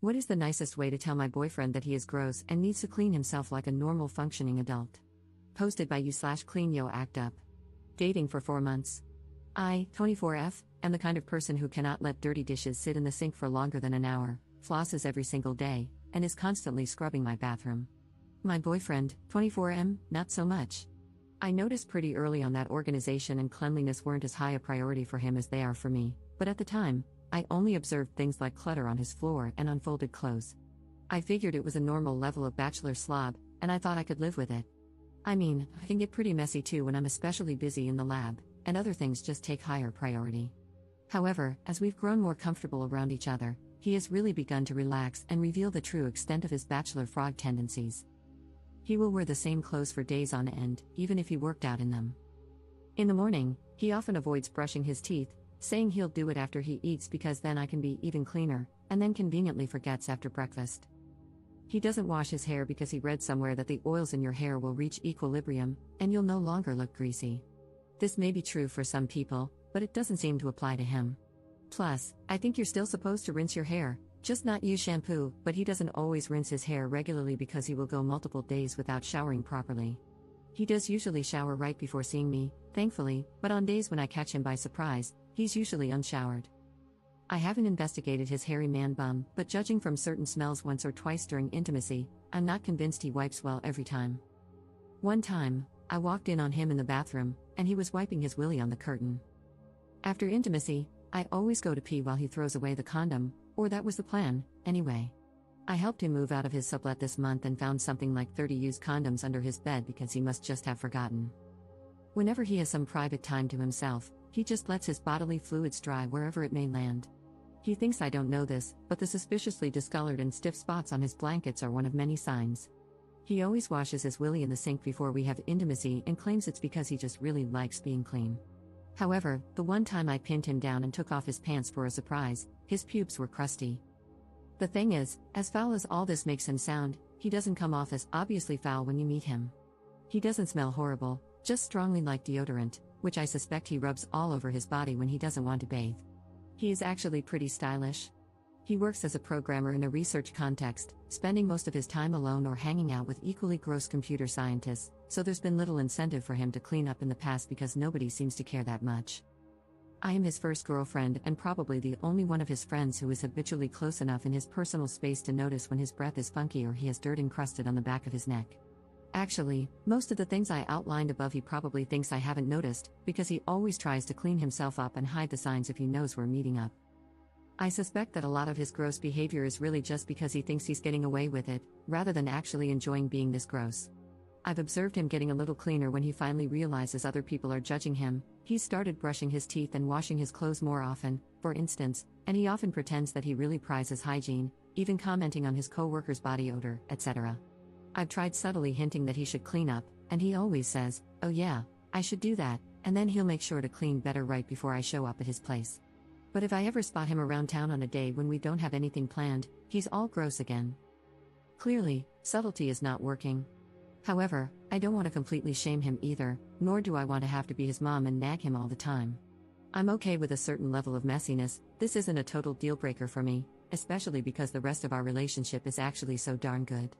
What is the nicest way to tell my boyfriend that he is gross and needs to clean himself like a normal functioning adult? Posted by you/clean yo act up. Dating for 4 months. I, 24F, am the kind of person who cannot let dirty dishes sit in the sink for longer than an hour, flosses every single day, and is constantly scrubbing my bathroom. My boyfriend, 24M, not so much. I noticed pretty early on that organization and cleanliness weren't as high a priority for him as they are for me, but at the time, I only observed things like clutter on his floor and unfolded clothes. I figured it was a normal level of bachelor slob, and I thought I could live with it. I mean, I can get pretty messy too when I'm especially busy in the lab, and other things just take higher priority. However, as we've grown more comfortable around each other, he has really begun to relax and reveal the true extent of his bachelor frog tendencies. He will wear the same clothes for days on end, even if he worked out in them. In the morning, he often avoids brushing his teeth, saying he'll do it after he eats because then I can be even cleaner, and then conveniently forgets after breakfast. He doesn't wash his hair because he read somewhere that the oils in your hair will reach equilibrium, and you'll no longer look greasy. This may be true for some people, but it doesn't seem to apply to him. Plus, I think you're still supposed to rinse your hair, just not use shampoo, but he doesn't always rinse his hair regularly because he will go multiple days without showering properly. He does usually shower right before seeing me, thankfully, but on days when I catch him by surprise, he's usually unshowered. I haven't investigated his hairy man bum, but judging from certain smells once or twice during intimacy, I'm not convinced he wipes well every time. One time, I walked in on him in the bathroom, and he was wiping his willy on the curtain. After intimacy, I always go to pee while he throws away the condom, or that was the plan, anyway. I helped him move out of his sublet this month and found something like 30 used condoms under his bed because he must just have forgotten. Whenever he has some private time to himself, he just lets his bodily fluids dry wherever it may land. He thinks I don't know this, but the suspiciously discolored and stiff spots on his blankets are one of many signs. He always washes his willy in the sink before we have intimacy and claims it's because he just really likes being clean. However, the one time I pinned him down and took off his pants for a surprise, his pubes were crusty. The thing is, as foul as all this makes him sound, he doesn't come off as obviously foul when you meet him. He doesn't smell horrible, just strongly like deodorant, which I suspect he rubs all over his body when he doesn't want to bathe. He is actually pretty stylish. He works as a programmer in a research context, spending most of his time alone or hanging out with equally gross computer scientists, so there's been little incentive for him to clean up in the past because nobody seems to care that much. I am his first girlfriend and probably the only one of his friends who is habitually close enough in his personal space to notice when his breath is funky or he has dirt encrusted on the back of his neck. Actually, most of the things I outlined above he probably thinks I haven't noticed, because he always tries to clean himself up and hide the signs if he knows we're meeting up. I suspect that a lot of his gross behavior is really just because he thinks he's getting away with it, rather than actually enjoying being this gross. I've observed him getting a little cleaner when he finally realizes other people are judging him. He's started brushing his teeth and washing his clothes more often, for instance, and he often pretends that he really prizes hygiene, even commenting on his co-worker's body odor, etc. I've tried subtly hinting that he should clean up, and he always says, "Oh yeah, I should do that," and then he'll make sure to clean better right before I show up at his place. But if I ever spot him around town on a day when we don't have anything planned, he's all gross again. Clearly, subtlety is not working. However, I don't want to completely shame him either, nor do I want to have to be his mom and nag him all the time. I'm okay with a certain level of messiness. This isn't a total deal breaker for me, especially because the rest of our relationship is actually so darn good.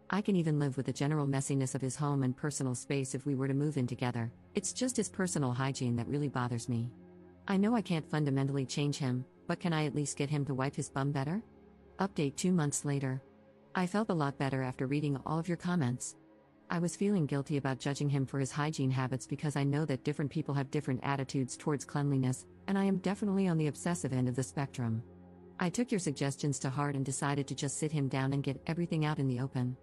I can even live with the general messiness of his home and personal space if we were to move in together. It's just his personal hygiene that really bothers me. I know I can't fundamentally change him, but can I at least get him to wipe his bum better? Update 2 months later. I felt a lot better after reading all of your comments. I was feeling guilty about judging him for his hygiene habits because I know that different people have different attitudes towards cleanliness, and I am definitely on the obsessive end of the spectrum. I took your suggestions to heart and decided to just sit him down and get everything out in the open.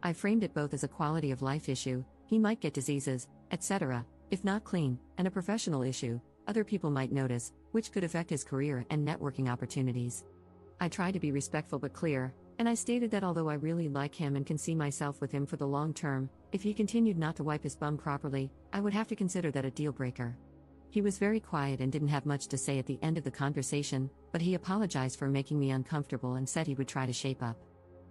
I framed it both as a quality of life issue, he might get diseases, etc., if not clean, and a professional issue, other people might notice, which could affect his career and networking opportunities. I tried to be respectful but clear, and I stated that although I really like him and can see myself with him for the long term, if he continued not to wipe his bum properly, I would have to consider that a deal breaker. He was very quiet and didn't have much to say at the end of the conversation, but he apologized for making me uncomfortable and said he would try to shape up.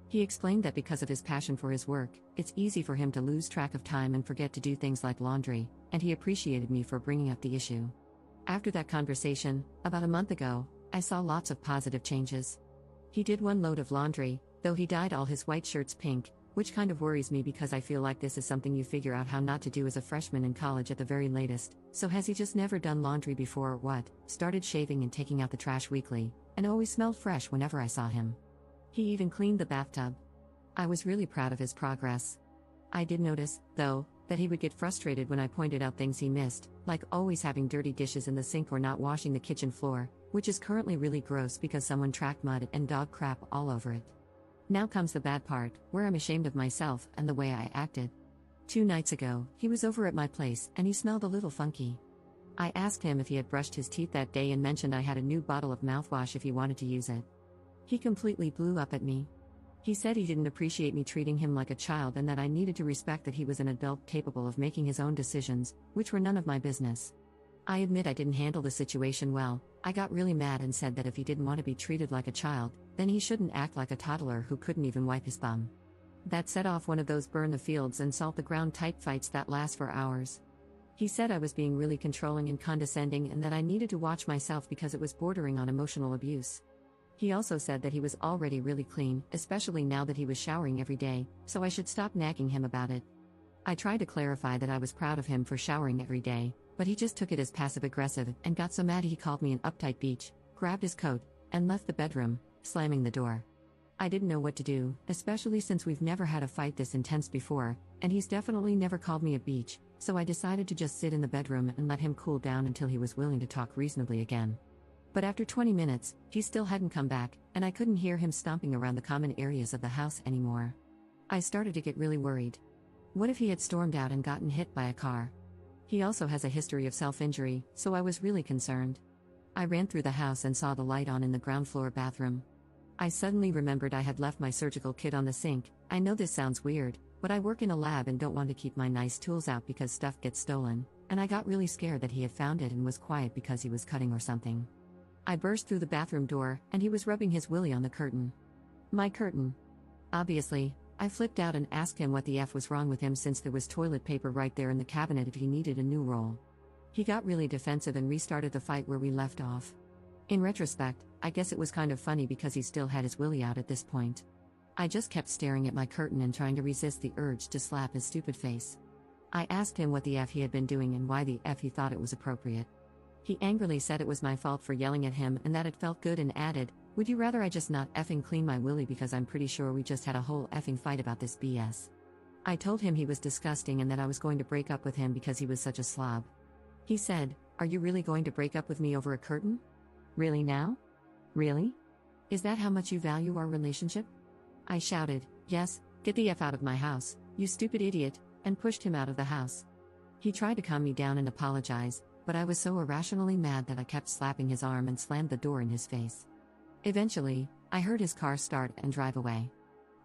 He explained that because of his passion for his work, it's easy for him to lose track of time and forget to do things like laundry, and he appreciated me for bringing up the issue. After that conversation, about a month ago, I saw lots of positive changes. He did one load of laundry, though he dyed all his white shirts pink, which kind of worries me because I feel like this is something you figure out how not to do as a freshman in college at the very latest. So has he just never done laundry before or what? Started shaving and taking out the trash weekly, and always smelled fresh whenever I saw him. He even cleaned the bathtub. I was really proud of his progress. I did notice, though, that he would get frustrated when I pointed out things he missed, like always having dirty dishes in the sink or not washing the kitchen floor, which is currently really gross because someone tracked mud and dog crap all over it. Now comes the bad part, where I'm ashamed of myself and the way I acted. 2 nights ago, he was over at my place and he smelled a little funky. I asked him if he had brushed his teeth that day and mentioned I had a new bottle of mouthwash if he wanted to use it. He completely blew up at me. He said he didn't appreciate me treating him like a child and that I needed to respect that he was an adult capable of making his own decisions, which were none of my business. I admit I didn't handle the situation well. I got really mad and said that if he didn't want to be treated like a child, then he shouldn't act like a toddler who couldn't even wipe his bum. That set off one of those burn the fields and salt the ground type fights that last for hours. He said I was being really controlling and condescending and that I needed to watch myself because it was bordering on emotional abuse. He also said that he was already really clean, especially now that he was showering every day, so I should stop nagging him about it. I tried to clarify that I was proud of him for showering every day, but he just took it as passive-aggressive and got so mad he called me an uptight beach, grabbed his coat, and left the bedroom, slamming the door. I didn't know what to do, especially since we've never had a fight this intense before, and he's definitely never called me a beach, so I decided to just sit in the bedroom and let him cool down until he was willing to talk reasonably again. But after 20 minutes, he still hadn't come back, and I couldn't hear him stomping around the common areas of the house anymore. I started to get really worried. What if he had stormed out and gotten hit by a car? He also has a history of self-injury, so I was really concerned. I ran through the house and saw the light on in the ground floor bathroom. I suddenly remembered I had left my surgical kit on the sink. I know this sounds weird, but I work in a lab and don't want to keep my nice tools out because stuff gets stolen, and I got really scared that he had found it and was quiet because he was cutting or something. I burst through the bathroom door, and he was rubbing his willy on the curtain. My curtain. Obviously, I flipped out and asked him what the F was wrong with him since there was toilet paper right there in the cabinet if he needed a new roll. He got really defensive and restarted the fight where we left off. In retrospect, I guess it was kind of funny because he still had his willy out at this point. I just kept staring at my curtain and trying to resist the urge to slap his stupid face. I asked him what the F he had been doing and why the F he thought it was appropriate. He angrily said it was my fault for yelling at him and that it felt good and added, "Would you rather I just not effing clean my willy because I'm pretty sure we just had a whole effing fight about this BS." I told him he was disgusting and that I was going to break up with him because he was such a slob. He said, "Are you really going to break up with me over a curtain? Really now? Really? Is that how much you value our relationship?" I shouted, "Yes, get the F out of my house, you stupid idiot," and pushed him out of the house. He tried to calm me down and apologize, but I was so irrationally mad that I kept slapping his arm and slammed the door in his face. Eventually, I heard his car start and drive away.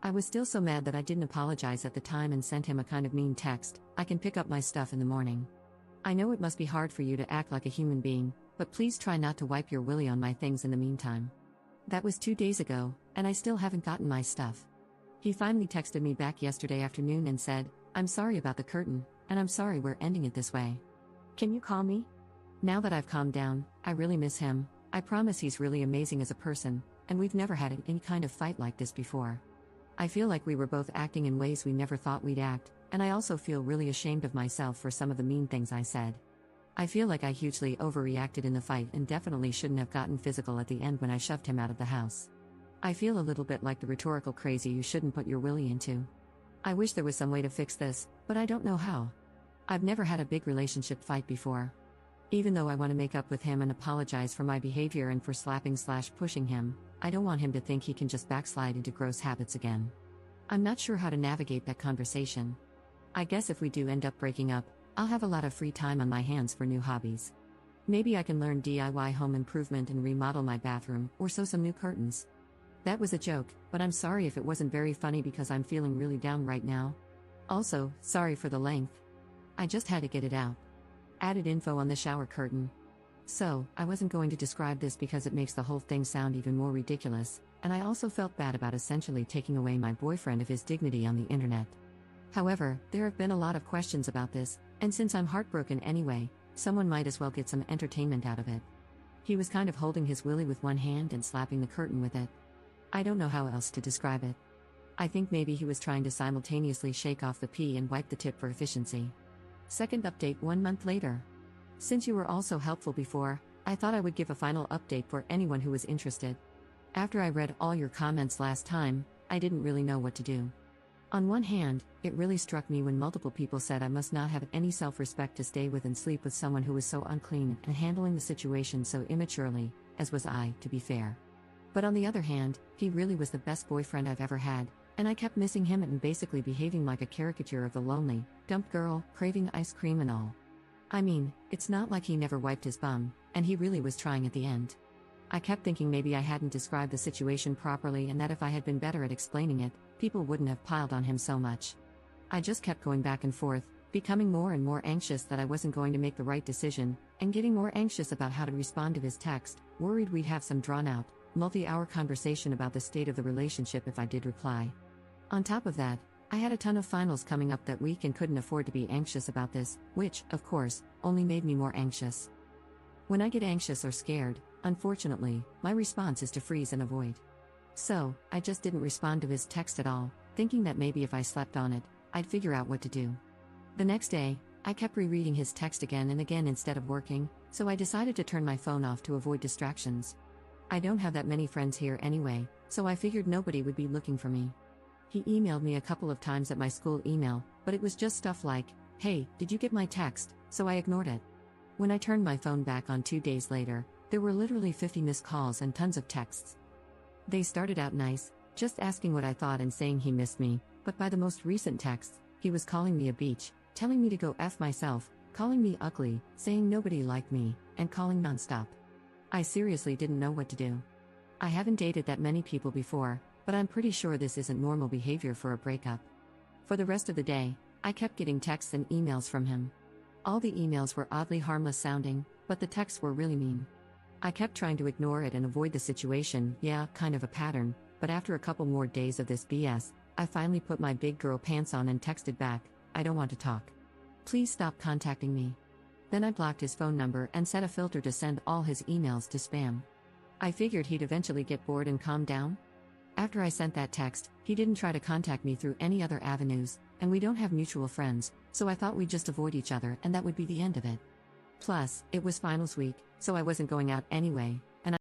I was still so mad that I didn't apologize at the time and sent him a kind of mean text, "I can pick up my stuff in the morning. I know it must be hard for you to act like a human being, but please try not to wipe your willy on my things in the meantime." That was 2 days ago, and I still haven't gotten my stuff. He finally texted me back yesterday afternoon and said, "I'm sorry about the curtain, and I'm sorry we're ending it this way. Can you call me?" Now that I've calmed down, I really miss him. I promise he's really amazing as a person, and we've never had any kind of fight like this before. I feel like we were both acting in ways we never thought we'd act, and I also feel really ashamed of myself for some of the mean things I said. I feel like I hugely overreacted in the fight and definitely shouldn't have gotten physical at the end when I shoved him out of the house. I feel a little bit like the rhetorical crazy you shouldn't put your willy into. I wish there was some way to fix this, but I don't know how. I've never had a big relationship fight before. Even though I want to make up with him and apologize for my behavior and for slapping/pushing him, I don't want him to think he can just backslide into gross habits again. I'm not sure how to navigate that conversation. I guess if we do end up breaking up, I'll have a lot of free time on my hands for new hobbies. Maybe I can learn DIY home improvement and remodel my bathroom, or sew some new curtains. That was a joke, but I'm sorry if it wasn't very funny because I'm feeling really down right now. Also, sorry for the length. I just had to get it out. Added info on the shower curtain. So, I wasn't going to describe this because it makes the whole thing sound even more ridiculous, and I also felt bad about essentially taking away my boyfriend of his dignity on the internet. However, there have been a lot of questions about this, and since I'm heartbroken anyway, someone might as well get some entertainment out of it. He was kind of holding his willy with one hand and slapping the curtain with it. I don't know how else to describe it. I think maybe he was trying to simultaneously shake off the pee and wipe the tip for efficiency. Second update 1 month later. Since you were all so helpful before, I thought I would give a final update for anyone who was interested. After I read all your comments last time, I didn't really know what to do. On one hand, it really struck me when multiple people said I must not have any self-respect to stay with and sleep with someone who was so unclean and handling the situation so immaturely, as was I, to be fair. But on the other hand, he really was the best boyfriend I've ever had, and I kept missing him and basically behaving like a caricature of the lonely, dumped girl, craving ice cream and all. I mean, it's not like he never wiped his bum, and he really was trying at the end. I kept thinking maybe I hadn't described the situation properly and that if I had been better at explaining it, people wouldn't have piled on him so much. I just kept going back and forth, becoming more and more anxious that I wasn't going to make the right decision, and getting more anxious about how to respond to his text, worried we'd have some drawn-out, multi-hour conversation about the state of the relationship if I did reply. On top of that, I had a ton of finals coming up that week and couldn't afford to be anxious about this, which, of course, only made me more anxious. When I get anxious or scared, unfortunately, my response is to freeze and avoid. So, I just didn't respond to his text at all, thinking that maybe if I slept on it, I'd figure out what to do. The next day, I kept rereading his text again and again instead of working, so I decided to turn my phone off to avoid distractions. I don't have that many friends here anyway, so I figured nobody would be looking for me. He emailed me a couple of times at my school email, but it was just stuff like, "Hey, did you get my text?" So I ignored it. When I turned my phone back on 2 days later, there were literally 50 missed calls and tons of texts. They started out nice, just asking what I thought and saying he missed me, but by the most recent texts, he was calling me a beach, telling me to go F myself, calling me ugly, saying nobody liked me, and calling nonstop. I seriously didn't know what to do. I haven't dated that many people before, but I'm pretty sure this isn't normal behavior for a breakup. For the rest of the day, I kept getting texts and emails from him. All the emails were oddly harmless sounding, but the texts were really mean. I kept trying to ignore it and avoid the situation, yeah, kind of a pattern, but after a couple more days of this BS, I finally put my big girl pants on and texted back, "I don't want to talk. Please stop contacting me." Then I blocked his phone number and set a filter to send all his emails to spam. I figured he'd eventually get bored and calm down. After I sent that text, he didn't try to contact me through any other avenues, and we don't have mutual friends, so I thought we'd just avoid each other and that would be the end of it. Plus, it was finals week, so I wasn't going out anyway.